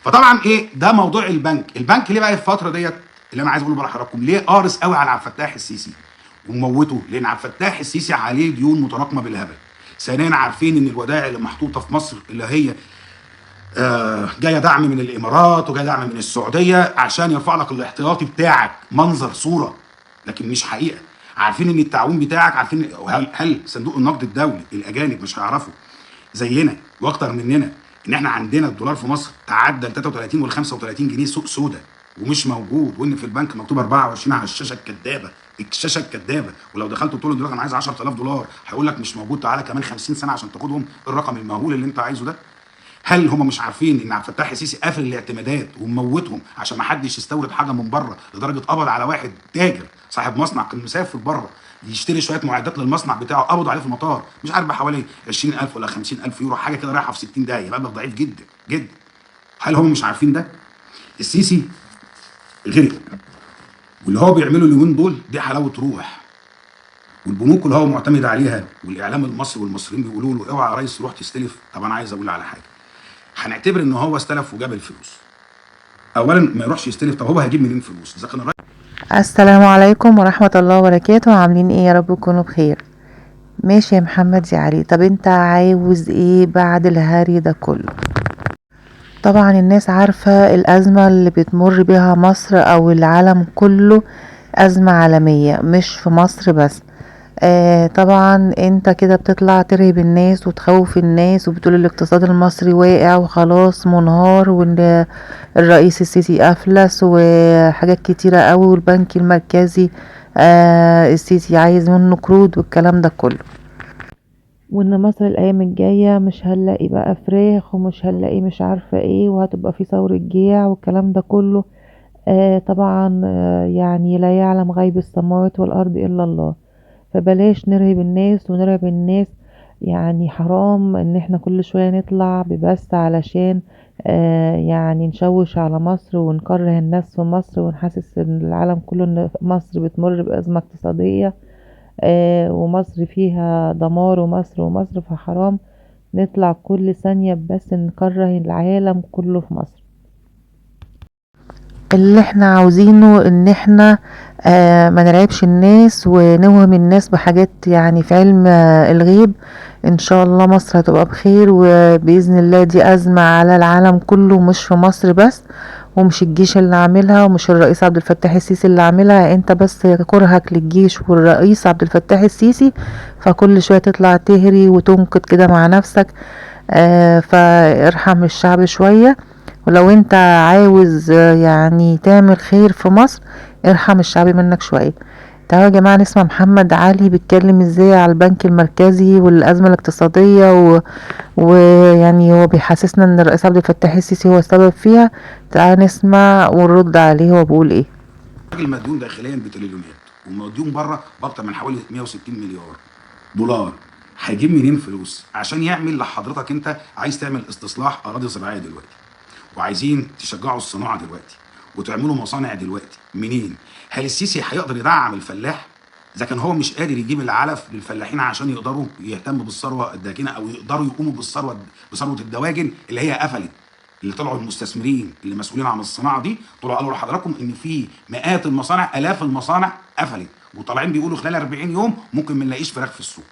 فطبعا ايه ده موضوع البنك ليه بقى الفتره ديت اللي انا عايز اقوله بقى لحضراتكم، ليه قارس قوي على عبد الفتاح السيسي وموته؟ لان عبد الفتاح السيسي عليه ديون متراكمه بالهبل. ثانيا عارفين ان الودائع اللي محطوطه في مصر اللي هي جايه دعم من الامارات وجايه دعم من السعوديه عشان يرفع لك الاحتياطي بتاعك منظر صوره، لكن مش حقيقه. عارفين ان التعويم بتاعك، عارفين هل صندوق النقد الدولي الاجانب مش هيعرفوا زينا واكتر مننا ان احنا عندنا الدولار في مصر تعدى ال 33 وال 35 جنيه سوق سودا ومش موجود، وان في البنك مكتوب 24 على الشاشه الكدابه، الشاشه الكدابه، ولو دخلت قلت له دلوقتي انا عايز 10000 دولار هيقول لك مش موجود، تعالى كمان 50 سنه عشان تاخدهم، الرقم المهول اللي انت عايزه ده. هل هم مش عارفين ان عبد الفتاح السيسي قافل الاعتمادات ومموتهم عشان ما حدش يستورد حاجه من بره، لدرجه قبض على واحد تاجر صاحب مصنع كان مسافر بره يشتري شويه معدات للمصنع بتاعه، قبضوا عليه في المطار مش عارف بحوالي 20000 ولا 50000 يورو، حاجه كده رايحه في 60 داهيه، مبلغ ضعيف جدا جدا. هل هم مش عارفين ده؟ السيسي غرق، واللي هو بيعمله اليومين دول دي حلاوه روح، والبنوك اللي هو معتمد عليها والاعلام المصري والمصريين بيقولوا له اوعى يا ريس تروح تستلف. طب انا عايز اقول على حاجه، هنعتبر ان هو استلف وجاب الفلوس، اولا ما يروحش يستلف، طب هو هيجيب منين فلوس اذا كان الراجل؟ السلام عليكم ورحمة الله وبركاته. عاملين ايه؟ يا رب تكونوا بخير. ماشي يا محمد يا علي، طب انت عاوز ايه بعد الهري ده كله؟ طبعا الناس عارفة الأزمة اللي بتمر بها مصر أو العالم كله، أزمة عالمية مش في مصر بس. طبعا انت كده بتطلع ترهب الناس وتخوف الناس وبتقول الاقتصاد المصري واقع وخلاص منهار، وان الرئيس السيسي افلس وحاجات كتيرة قوي، والبنك المركزي السيسي عايز منه قروض والكلام ده كله، وان مصر الايام الجاية مش هنلاقي بقى فراخ ومش هنلاقي مش عارفة ايه، وهتبقى في ثورة جياع والكلام ده كله. طبعا يعني لا يعلم غيب السماوات والارض الا الله. فبلاش نرهب الناس ونرعب الناس، يعني حرام ان احنا كل شوية نطلع ببث علشان يعني نشوش على مصر ونكره الناس في مصر ونحسس ان العالم كله ان مصر بتمر بأزمة اقتصادية ومصر فيها دمار، ومصر فحرام نطلع كل ثانية بس نكره العالم كله في مصر. اللي احنا عاوزينه ان احنا ما نلعبش الناس ونوهم الناس بحاجات يعني في علم الغيب. ان شاء الله مصر هتبقى بخير، وبإذن الله دي أزمة على العالم كله مش في مصر بس، ومش الجيش اللي عاملها ومش الرئيس عبد الفتاح السيسي اللي عاملها، انت بس كرهك للجيش والرئيس عبد الفتاح السيسي فكل شوية تطلع تهري وتنقد كده مع نفسك. فارحم الشعب شوية، ولو انت عاوز يعني تعمل خير في مصر ارحم الشعب منك شوية. تعالوا يا جماعة نسمع محمد علي بيتكلم ازاي على البنك المركزي والأزمة الاقتصادية ويعني هو بيحسسنا ان الرئيس عبد الفتاح السيسي هو السبب فيها. تعالوا نسمع ونرد عليه هو بيقول ايه. الراجل مديون داخليا بتريليونات ومديون بره باكتر من حوالي 160 مليار دولار، هيجيب منين فلوس عشان يعمل لحضرتك؟ انت عايز تعمل استصلاح اراضي زراعيه دلوقتي، وعايزين تشجعوا الصناعه دلوقتي وتعملوا مصانع دلوقتي، منين؟ هل السيسي هيقدر يدعم الفلاح اذا كان هو مش قادر يجيب العلف للفلاحين عشان يقدروا يهتموا بالثروه الداكنه او يقدروا يقوموا بثروه الدواجن اللي هي قفلت؟ اللي طلعوا المستثمرين اللي مسؤولين عن الصناعه دي طلعوا قالوا لحضراتكم ان في مئات المصانع الاف المصانع قفلت، وطالعين بيقولوا خلال 40 يوم ممكن ما نلاقيش فراخ في السوق.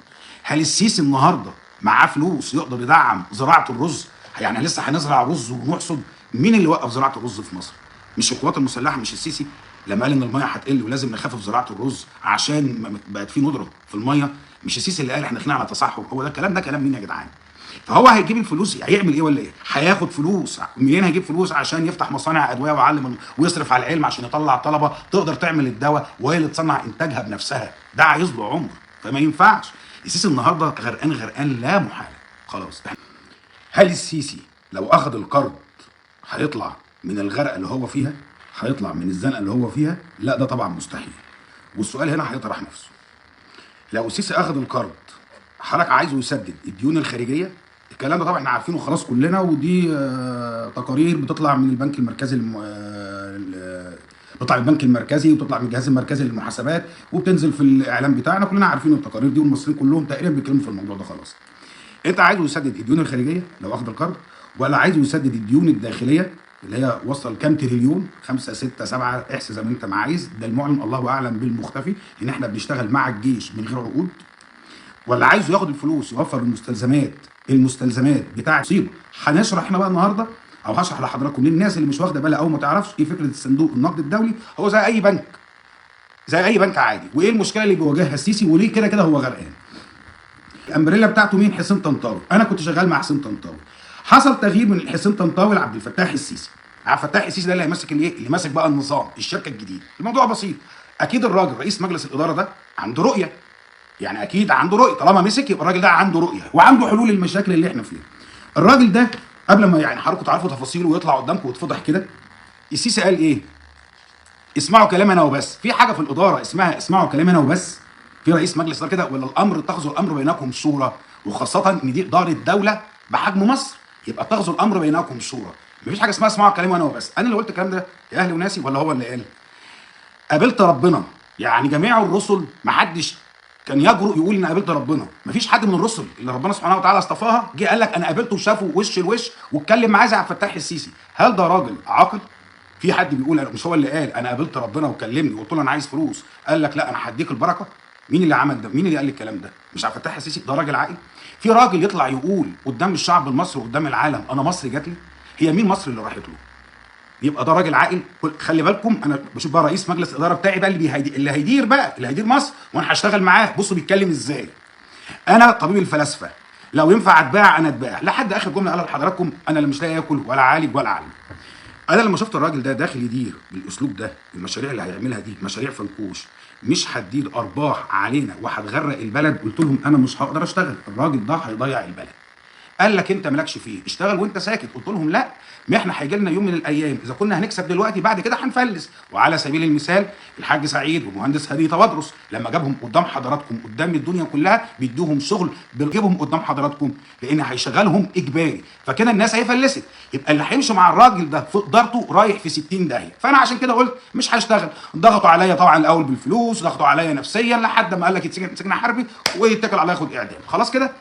هل السيسي النهارده معاه فلوس يقدر يدعم زراعه الرز؟ يعني لسه هنزرع رز ونحصد؟ مين اللي وقف زراعه الرز في مصر؟ مش القوات المسلحه؟ مش السيسي لما قال ان الميه هتقل ولازم نخفف زراعه الرز عشان بقت في ندره في الميه؟ مش السيسي اللي قال احنا داخلين على تصحر؟ هو ده الكلام؟ ده كلام مين يا جدعان؟ فهو هيجيب الفلوس هيعمل ايه ولا ايه؟ هياخد فلوس منين؟ هيجيب فلوس عشان يفتح مصانع ادويه ويعلم ويصرف على العلم عشان يطلع طلبه تقدر تعمل الدواء وهي اللي تصنع انتاجها بنفسها، ده عايز له عمر، فما ينفعش. السيسي النهارده غرقان غرقان لا محاله خلاص. هل السيسي لو اخذ القرض هيطلع من الغرق اللي هو فيها؟ هيطلع من الزنقه اللي هو فيها؟ لا ده طبعا مستحيل. والسؤال هنا هيطرح نفسه، لو السيسي اخذ القرض حضرتك عايزه يسدد الديون الخارجيه؟ الكلام ده طبعا احنا عارفينه خلاص كلنا، ودي تقارير بتطلع من البنك المركزي بتطلع من البنك المركزي وتطلع من الجهاز المركزي للمحاسبات وبتنزل في الاعلام بتاعنا، كلنا عارفين التقارير دي والمصريين كلهم تقريبا بيتكلموا في الموضوع ده خلاص. انت عايزه يسدد الديون الخارجيه لو اخذ القرض، ولا عايزه يسدد الديون الداخليه اللي هي وصل كام تريليون، 5 6 7 احسب زي ما انت ما عايز. ده المعلن الله اعلم بالمختفي، ان احنا بنشتغل مع الجيش من غير عقود. ولا عايزه ياخد الفلوس يوفر المستلزمات بتاع مصيبه. هنشرح احنا بقى النهارده، او هشرح لحضراتكم للناس اللي مش واخده بالها او ما تعرفش ايه فكره الصندوق النقد الدولي. هو زي اي بنك، زي اي بنك عادي. وايه المشكله اللي بيواجهها السيسي، وليه كده كده هو غرقان. الامبريلا بتاعته مين؟ حسين طنطاوي. انا كنت شغال مع حسين طنطاوي. حصل تغيير من حسين طنطاوي لعبد الفتاح السيسي. عبد الفتاح السيسي ده اللي هيمسك الايه؟ اللي ماسك بقى النظام، الشركه الجديده. الموضوع بسيط. اكيد الراجل رئيس مجلس الاداره ده عنده رؤيه، يعني اكيد عنده رؤيه. طالما مسك يبقى الراجل ده عنده رؤيه وعنده حلول للمشاكل اللي احنا فيها. الراجل ده قبل ما يعني حضراتكم تعرفوا تفاصيله ويطلع قدامكم ويتفضح كده، السيسي قال ايه؟ اسمعوا كلام انا وبس. في حاجه في الاداره اسمها اسمعوا كلام انا وبس؟ في رئيس مجلس اداره كده؟ ولا الامر اتخذوا الامر بينكم شورى؟ وخاصه ان دي اداره دوله بحجم مصر، يبقى اتخذوا الامر بينكم شورى. مفيش حاجه اسمها اسمعوا كلام انا وبس. انا اللي قلت الكلام ده يا اهلي وناسي ولا هو اللي قال؟ قابلت ربنا. يعني جميع الرسل ما حدش كان يجرؤ يقول ان قابلت ربنا. مفيش حد من الرسل اللي ربنا سبحانه وتعالى اصطفاها جه قال لك انا قابلته وشافه وش لوش واتكلم معاه زي عبد الفتاح السيسي. هل ده راجل عاقل؟ في حد بيقول مش هو اللي قال انا قابلت ربنا وكلمني وقلت له انا عايز فلوس، قال لك لا انا هديك البركه؟ مين اللي عمل ده؟ مين اللي قال الكلام ده؟ مش عبد الفتاح السيسي؟ ده راجل عاقل؟ في راجل يطلع يقول قدام الشعب المصري وقدام العالم انا مصر جات لي؟ هي مين مصر اللي راحت له؟ يبقى ده راجل عاقل؟ خلي بالكم انا بشوف بقى رئيس مجلس الاداره بتاعي ده اللي هيدير بقى، اللي هيدير مصر وانا هشتغل معاه. بصوا بيتكلم ازاي. انا طبيب الفلاسفه، لو ينفع اتباع انا اتباع. لحد اخر جمله قالها لحضراتكم، انا اللي مش لاقي اكل ولا عالج ولا اعلم. انا لما شفت الراجل ده داخل يدير بالاسلوب ده، المشاريع اللي هيعملها دي مشاريع في الكوش، مش هتدير ارباح علينا وهتغرق البلد، قلت لهم انا مش هقدر اشتغل. الراجل ده هيضيع البلد. قال لك انت مالكش فيه، اشتغل وانت ساكت. قلت لهم لا، ما احنا هيجي لنا يوم من الايام اذا كنا هنكسب دلوقتي بعد كده هنفلس. وعلى سبيل المثال الحاج سعيد والمهندس هادي تبدرس لما جابهم قدام حضراتكم قدام الدنيا كلها بيدوهم شغل، بيجيبهم قدام حضراتكم لان هيشغلهم اجباري، فكده الناس هيفلست. يبقى اللي هيمشي مع الراجل ده في ادارته رايح في 60 داهيه. فانا عشان كده قلت مش هشتغل. ضغطوا عليا طبعا الاول بالفلوس، ضغطوا عليا نفسيا لحد ما قال لك يتسجن حربي ويتكل عليا ياخد اعدام. خلاص كده.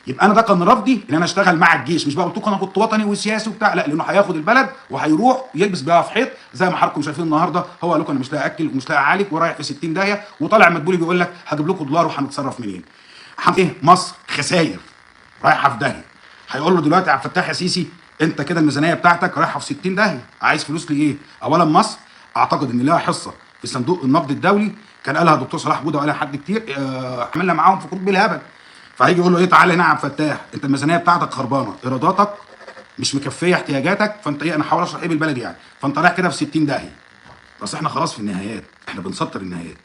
يبقى انا ده كان رفضي ان انا اشتغل مع الجيش. مش بقى قلت لكم انا كنت وطني وسياسي وبتاع، لا، لانه هياخد البلد وهيروح يلبس بيها في حيط زي ما حضراتكم شايفين النهارده. هو قال لكم انا مش لاقي اكل ومش لاقي اعالج ورايح في 60 داهيه، وطالع مدبولي بيقول لك هجيب لكم دولار وهنتصرف منين. ايه مصر خساير رايحه في داهيه. هيقول له دلوقتي عبد الفتاح يا سيسي انت كده الميزانيه بتاعتك رايحه في 60 داهيه، عايز فلوس لايه؟ اولا مصر اعتقد ان لها حصه في صندوق النقد الدولي، كان قالها الدكتور صلاح بوده وقالها حد كتير، عملنا معاهم في قروض بالهبل. فهيجي يقول له ايه؟ تعالى هنا يا عبد الفتاح، انت الميزانيه بتاعتك خربانه، ايراداتك مش مكفيه احتياجاتك، فانت ايه؟ انا هحاول اشرح ايه بالبلدي يعني، فانت رايح كده في 60 داهيه. بس احنا خلاص في النهايات، احنا بنسطر النهايات.